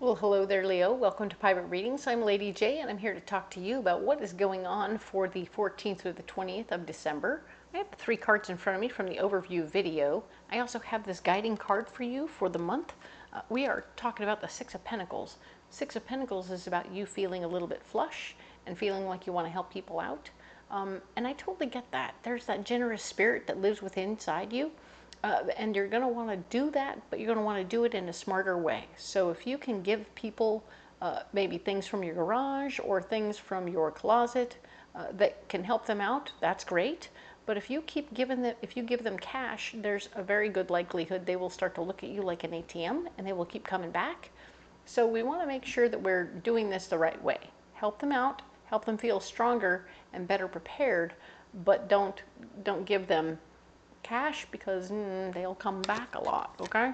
Well, hello there, Leo. Welcome to Private Readings. I'm Lady J, and I'm here to talk to you about what is going on for the 14th through the 20th of December. I have 3 cards in front of me from the overview video. I also have this guiding card for you for the month. We are talking about the Six of Pentacles. Six of Pentacles is about you feeling a little bit flush and feeling like you want to help people out. And I totally get that. There's that generous spirit that lives within inside you. And you're going to want to do that, but you're going to want to do it in a smarter way. So if you can give people maybe things from your garage or things from your closet that can help them out, that's great. But if you keep giving them, if you give them cash, there's a very good likelihood they will start to look at you like an ATM, and they will keep coming back. So we want to make sure that we're doing this the right way. Help them out, help them feel stronger and better prepared, but don't give them cash because they'll come back a lot, okay?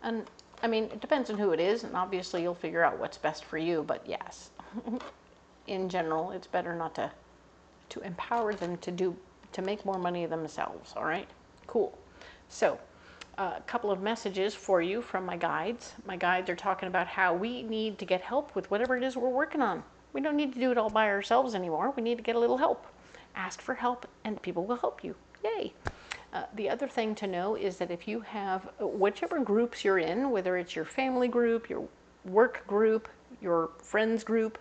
And I mean, it depends on who it is, and obviously you'll figure out what's best for you, but yes, in general, it's better not to empower them to make more money themselves, all right? Cool. So, a couple of messages for you from my guides. My guides are talking about how we need to get help with whatever it is we're working on. We don't need to do it all by ourselves anymore. We need to get a little help. Ask for help, and people will help you. Yay! The other thing to know is that if you have whichever groups you're in, whether it's your family group, your work group, your friends group,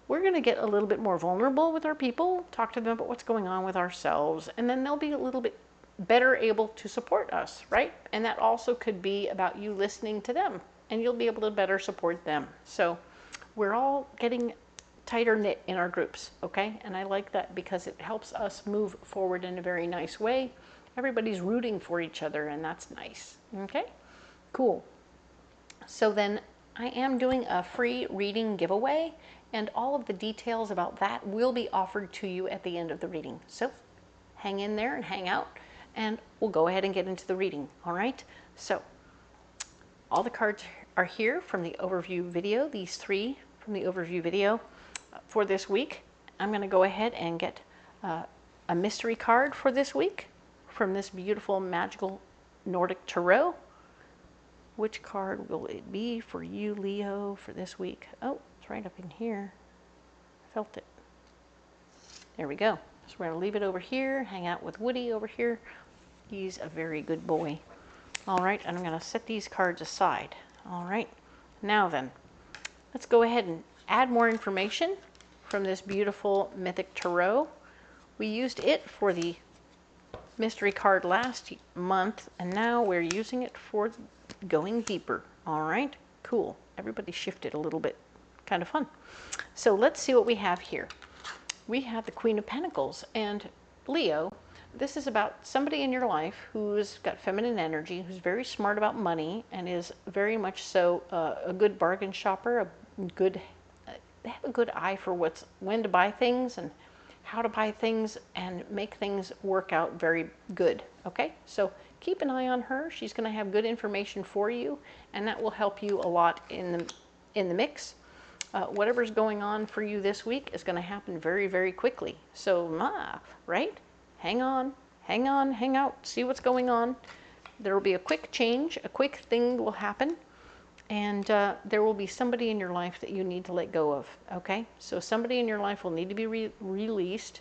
we're going to get a little bit more vulnerable with our people, talk to them about what's going on with ourselves, and then they'll be a little bit better able to support us, right? And that also could be about you listening to them, and you'll be able to better support them. So we're all getting tighter knit in our groups, okay? And I like that because it helps us move forward in a very nice way. Everybody's rooting for each other, and that's nice. Okay, cool. So then I am doing a free reading giveaway, and all of the details about that will be offered to you at the end of the reading. So hang in there and hang out, and we'll go ahead and get into the reading. All right, so all the cards are here from the overview video, these 3 from the overview video for this week. I'm going to go ahead and get a mystery card for this week from this beautiful magical Nordic tarot. Which card will it be for you, Leo, for this week? Oh, it's right up in here. I felt it. There we go. So we're going to leave it over here, hang out with Woody over here. He's a very good boy. All right, and I'm going to set these cards aside. All right, now then, let's go ahead and add more information from this beautiful Mythic tarot. We used it for the mystery card last month, and now we're using it for going deeper. All right, cool. Everybody shifted a little bit. Kind of fun. So let's see what we have here. We have the Queen of Pentacles, and Leo, this is about somebody in your life who's got feminine energy, who's very smart about money, and is very much so a good bargain shopper, they have a good eye for when to buy things and how to buy things and make things work out very good. Okay, so keep an eye on her. She's going to have good information for you, and that will help you a lot in the mix. Whatever's going on for you this week is going to happen very, very quickly. So, right? Hang on, hang out, see what's going on. There will be a quick change, a quick thing will happen. And there will be somebody in your life that you need to let go of, okay? So somebody in your life will need to be released.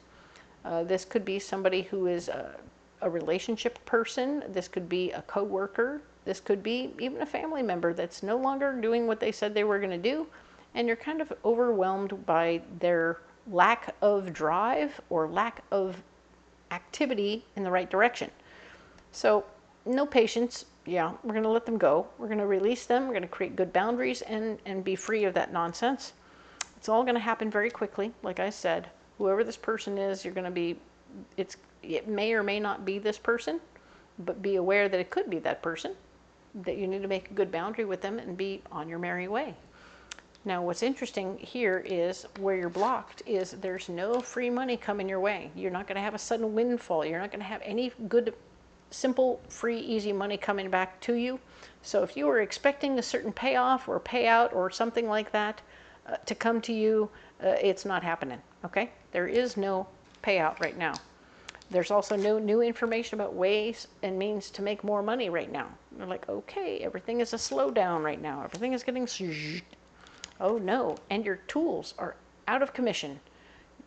This could be somebody who is a relationship person. This could be a coworker. This could be even a family member that's no longer doing what they said they were going to do. And you're kind of overwhelmed by their lack of drive or lack of activity in the right direction. So no patience. Yeah, we're going to let them go. We're going to release them. We're going to create good boundaries and be free of that nonsense. It's all going to happen very quickly. Like I said, whoever this person is, you're going to be, it may or may not be this person, but be aware that it could be that person, that you need to make a good boundary with them and be on your merry way. Now, what's interesting here is where you're blocked is there's no free money coming your way. You're not going to have a sudden windfall. You're not going to have any good simple, free, easy money coming back to you. So if you were expecting a certain payoff or payout or something like that to come to you, it's not happening, okay? There is no payout right now. There's also no new information about ways and means to make more money right now. They're like, okay, everything is a slowdown right now. Everything is getting, oh no, and your tools are out of commission.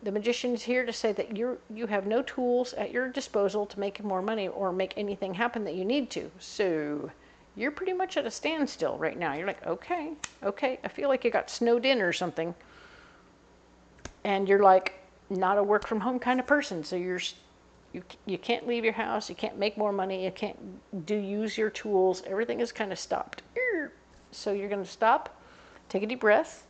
The magician is here to say that you have no tools at your disposal to make more money or make anything happen that you need to. So you're pretty much at a standstill right now. You're like, okay, I feel like you got snowed in or something. And you're like not a work from home kind of person. So you can't leave your house. You can't make more money. You can't use your tools. Everything is kind of stopped. So you're going to stop, take a deep breath.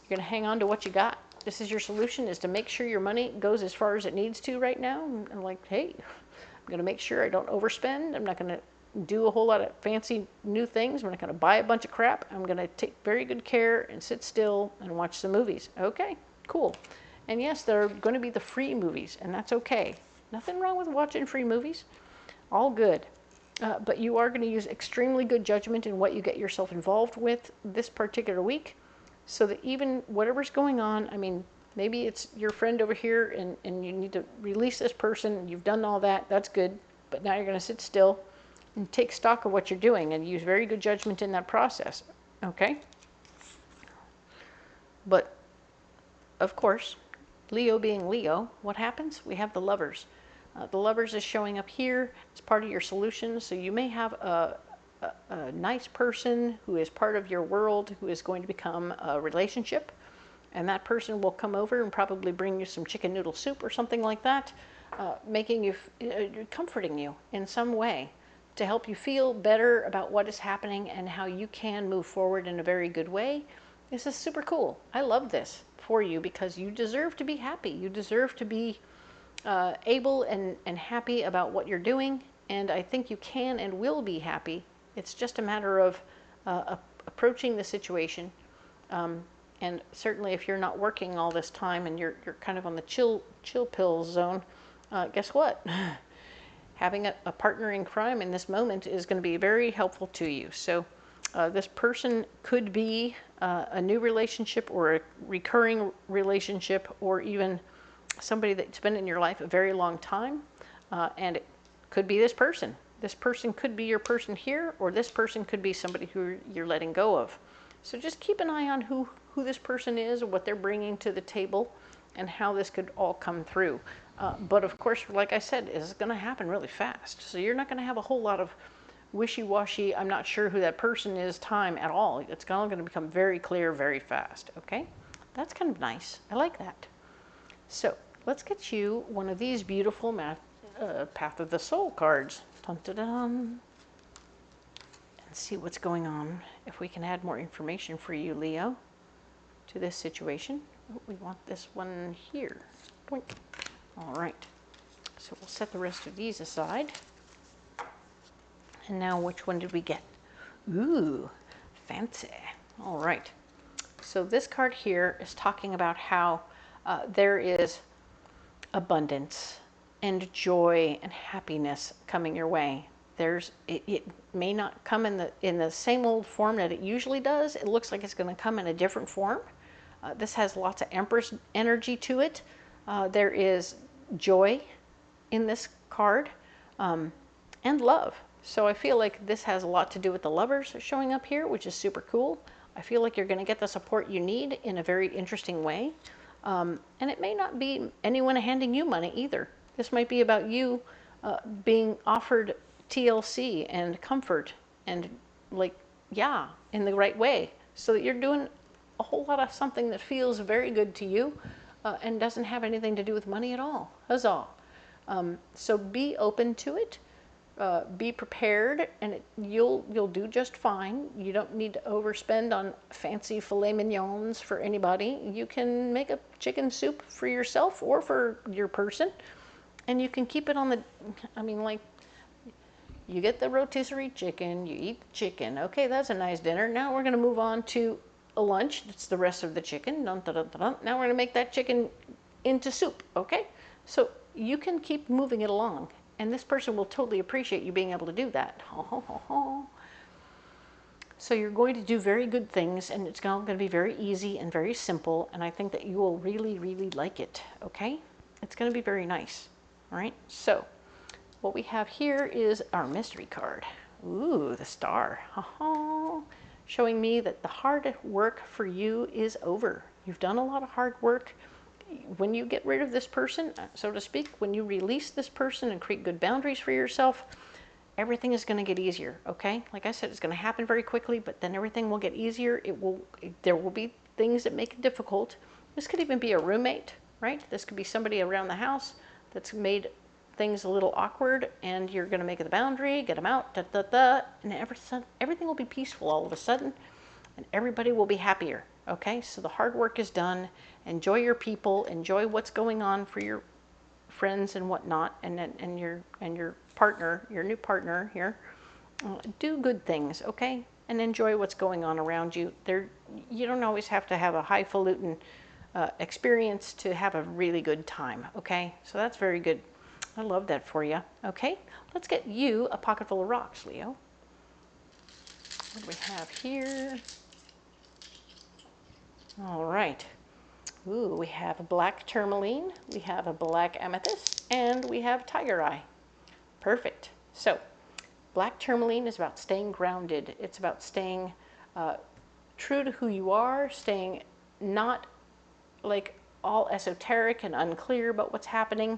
You're going to hang on to what you got. This is your solution, is to make sure your money goes as far as it needs to right now. I'm like, hey, I'm going to make sure I don't overspend. I'm not going to do a whole lot of fancy new things. I'm not going to buy a bunch of crap. I'm going to take very good care and sit still and watch some movies. Okay, cool. And yes, there are going to be the free movies, and that's okay. Nothing wrong with watching free movies. All good. But you are going to use extremely good judgment in what you get yourself involved with this particular week, so that even whatever's going on, I mean, maybe it's your friend over here and you need to release this person. You've done all that. That's good. But now you're going to sit still and take stock of what you're doing and use very good judgment in that process. Okay? But, of course, Leo being Leo, what happens? We have the Lovers. The Lovers is showing up here as part of your solution. So you may have a nice person who is part of your world who is going to become a relationship, and that person will come over and probably bring you some chicken noodle soup or something like that, making you, comforting you in some way to help you feel better about what is happening and how you can move forward in a very good way. This is super cool. I love this for you because you deserve to be happy. You deserve to be able and happy about what you're doing, and I think you can and will be happy. It's just a matter of approaching the situation, and certainly if you're not working all this time and you're kind of on the chill pill zone, guess what? Having a partner in crime in this moment is going to be very helpful to you. So this person could be a new relationship or a recurring relationship, or even somebody that's been in your life a very long time, and it could be this person. This person could be your person here, or this person could be somebody who you're letting go of. So just keep an eye on who this person is, or what they're bringing to the table, and how this could all come through. But of course, like I said, it's going to happen really fast. So you're not going to have a whole lot of wishy-washy, I'm not sure who that person is time at all. It's all going to become very clear very fast, okay? That's kind of nice. I like that. So let's get you one of these beautiful Path of the Soul cards. Dun, dun, dun. And see what's going on. If we can add more information for you, Leo, to this situation. Oh, we want this one here. Boink. All right. So we'll set the rest of these aside. And now which one did we get? Ooh, fancy. All right. So this card here is talking about how there is abundance and joy and happiness coming your way. It may not come in the same old form that it usually does. It looks like it's going to come in a different form. This has lots of Empress energy to it. There is joy in this card, and love. So I feel like this has a lot to do with the Lovers showing up here, which is super cool. I feel like you're going to get the support you need in a very interesting way. And it may not be anyone handing you money either. This might be about you being offered TLC and comfort and in the right way, so that you're doing a whole lot of something that feels very good to you and doesn't have anything to do with money at all. Huzzah. So be open to it. Be prepared, and you'll do just fine. You don't need to overspend on fancy filet mignons for anybody. You can make a chicken soup for yourself or for your person, and you can keep it on the, you get the rotisserie chicken, you eat the chicken. Okay, that's a nice dinner. Now we're going to move on to a lunch. That's the rest of the chicken. Dun, dun, dun, dun, dun. Now we're going to make that chicken into soup. Okay, so you can keep moving it along. And this person will totally appreciate you being able to do that. So you're going to do very good things, and it's going to be very easy and very simple, and I think that you will really, really like it, okay? It's going to be very nice. All right, so what we have here is our mystery card. Ooh, the star. Showing me that the hard work for you is over. You've done a lot of hard work. When you get rid of this person, so to speak, when you release this person and create good boundaries for yourself, everything is going to get easier, okay? Like I said, it's going to happen very quickly, but then everything will get easier. There will be things that make it difficult. This could even be a roommate, right? This could be somebody around the house that's made things a little awkward, and you're going to make the boundary, get them out, and everything will be peaceful all of a sudden, and everybody will be happier, okay? So the hard work is done. Enjoy your people, enjoy what's going on for your friends and whatnot, and your partner, your new partner here. Do good things, okay? And enjoy what's going on around you. You don't always have to have a highfalutin experience to have a really good time, okay? So that's very good. I love that for you. Okay, let's get you a pocket full of rocks, Leo. What do we have here? All right. Ooh, we have a black tourmaline, we have a black amethyst, and we have tiger eye. Perfect. So, black tourmaline is about staying grounded. It's about staying true to who you are, staying not like all esoteric and unclear about what's happening,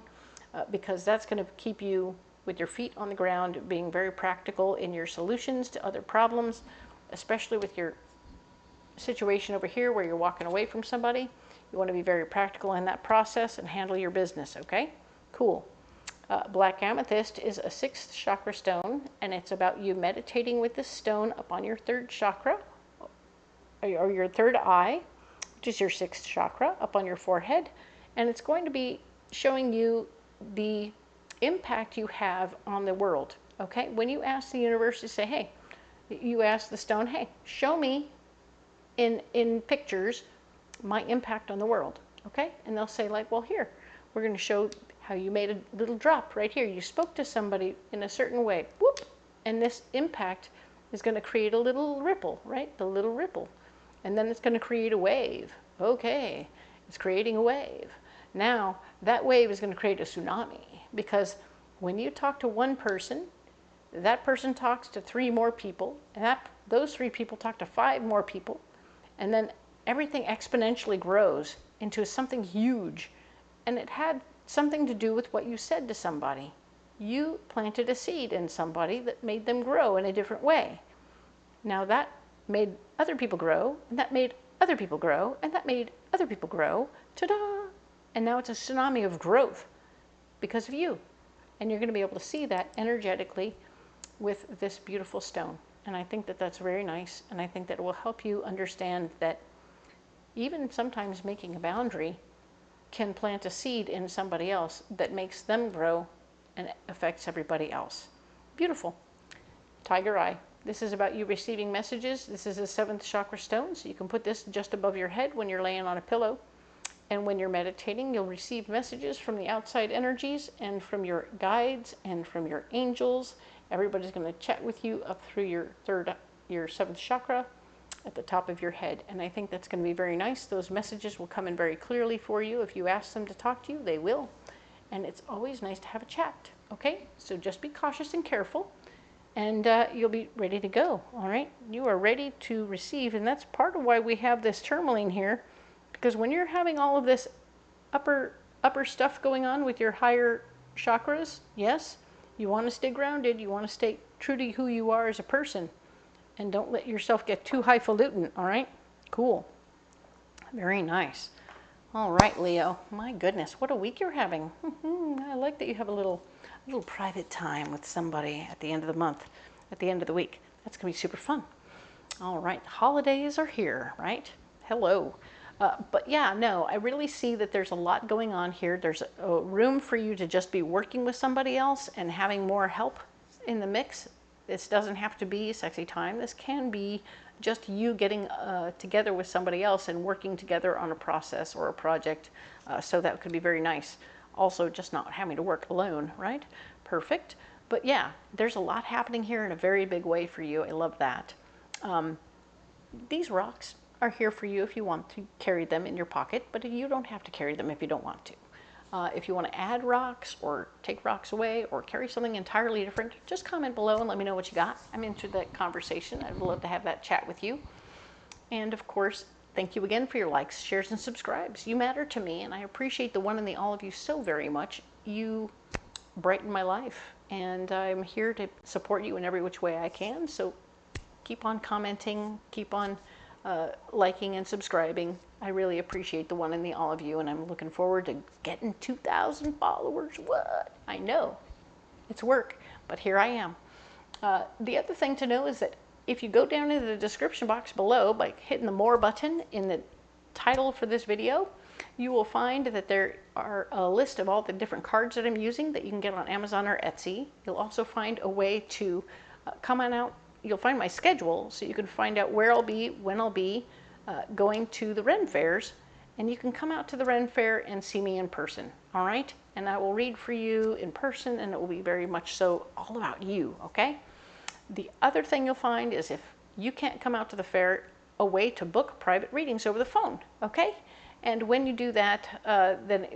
because that's going to keep you with your feet on the ground, being very practical in your solutions to other problems, especially with your situation over here where you're walking away from somebody. You want to be very practical in that process and handle your business, okay? Cool. Black amethyst is a 6th chakra stone, and it's about you meditating with this stone up on your 3rd chakra, or your 3rd eye, which is your 6th chakra, up on your forehead, and it's going to be showing you the impact you have on the world, okay? When you ask the universe to say, hey, you ask the stone, hey, show me in pictures my impact on the world, okay? And they'll say like, well, here, we're going to show how you made a little drop right here. You spoke to somebody in a certain way, whoop, and this impact is going to create a little ripple, right? The little ripple. And then it's going to create a wave. Okay, it's creating a wave. Now, that wave is going to create a tsunami, because when you talk to one person, that person talks to 3 more people, and those 3 people talk to 5 more people, and then everything exponentially grows into something huge. And it had something to do with what you said to somebody. You planted a seed in somebody that made them grow in a different way. Now that made other people grow, and that made other people grow, and that made other people grow. Ta-da! And now it's a tsunami of growth because of you. And you're going to be able to see that energetically with this beautiful stone. And I think that that's very nice, and I think that it will help you understand that even sometimes making a boundary can plant a seed in somebody else that makes them grow and affects everybody else. Beautiful. Tiger eye. This is about you receiving messages. This is a 7th chakra stone, so you can put this just above your head when you're laying on a pillow. And when you're meditating, you'll receive messages from the outside energies and from your guides and from your angels. Everybody's going to chat with you up through your 7th chakra at the top of your head. And I think that's going to be very nice. Those messages will come in very clearly for you. If you ask them to talk to you, they will. And it's always nice to have a chat. Okay? So just be cautious and careful, and you'll be ready to go. All right? You are ready to receive. And that's part of why we have this tourmaline here. Because when you're having all of this upper stuff going on with your higher chakras, yes, you want to stay grounded. You want to stay true to who you are as a person. And don't let yourself get too highfalutin, all right? Cool. Very nice. All right, Leo. My goodness, what a week you're having. I like that you have a little private time with somebody at the end of the month, at the end of the week. That's going to be super fun. All right, holidays are here, right? Hello. But yeah, no, I really see that there's a lot going on here. There's a room for you to just be working with somebody else and having more help in the mix. This doesn't have to be sexy time. This can be just you getting together with somebody else and working together on a process or a project. So that could be very nice. Also, just not having to work alone, right? Perfect. But yeah, there's a lot happening here in a very big way for you. I love that. These rocks are here for you if you want to carry them in your pocket, but you don't have to carry them if you don't want to. If you want to add rocks or take rocks away or carry something entirely different, just comment below and let me know what you got. I'm into that conversation. I'd love to have that chat with you. And of course, thank you again for your likes, shares, and subscribes. You matter to me, and I appreciate the one and the all of you so very much. You brighten my life, and I'm here to support you in every which way I can. So keep on commenting, keep on liking and subscribing. I really appreciate the one and the all of you, and I'm looking forward to getting 2,000 followers. What? I know. It's work, but here I am. The other thing to know is that if you go down into the description box below by hitting the More button in the title for this video, you will find that there are a list of all the different cards that I'm using that you can get on Amazon or Etsy. You'll also find a way to come on out. You'll find my schedule, so you can find out where I'll be, when I'll be going to the Ren fairs, and you can come out to the Ren fair and see me in person, all right? And I will read for you in person, and it will be very much so all about you, okay? The other thing you'll find is if you can't come out to the fair, a way to book private readings over the phone, okay? And when you do that, then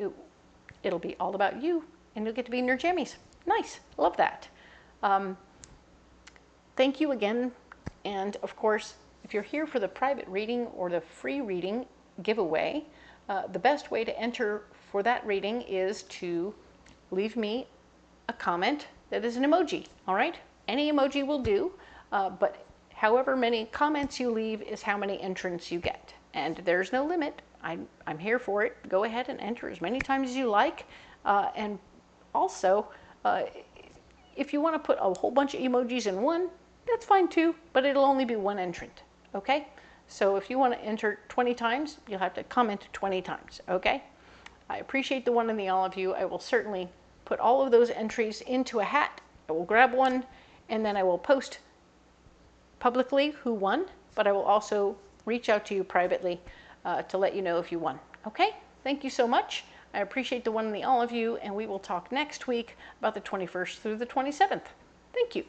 it'll be all about you, and you'll get to be in your jammies. Nice, love that. Thank you again, and of course, if you're here for the private reading or the free reading giveaway, the best way to enter for that reading is to leave me a comment that is an emoji, all right? Any emoji will do, but however many comments you leave is how many entrants you get. And there's no limit. I'm here for it. Go ahead and enter as many times as you like. And also, if you want to put a whole bunch of emojis in one, that's fine too, but it'll only be one entrant, okay? So if you want to enter 20 times, you'll have to comment 20 times, okay? I appreciate the one and the all of you. I will certainly put all of those entries into a hat. I will grab one, and then I will post publicly who won, but I will also reach out to you privately to let you know if you won, okay? Thank you so much. I appreciate the one and the all of you, and we will talk next week about the 21st through the 27th. Thank you.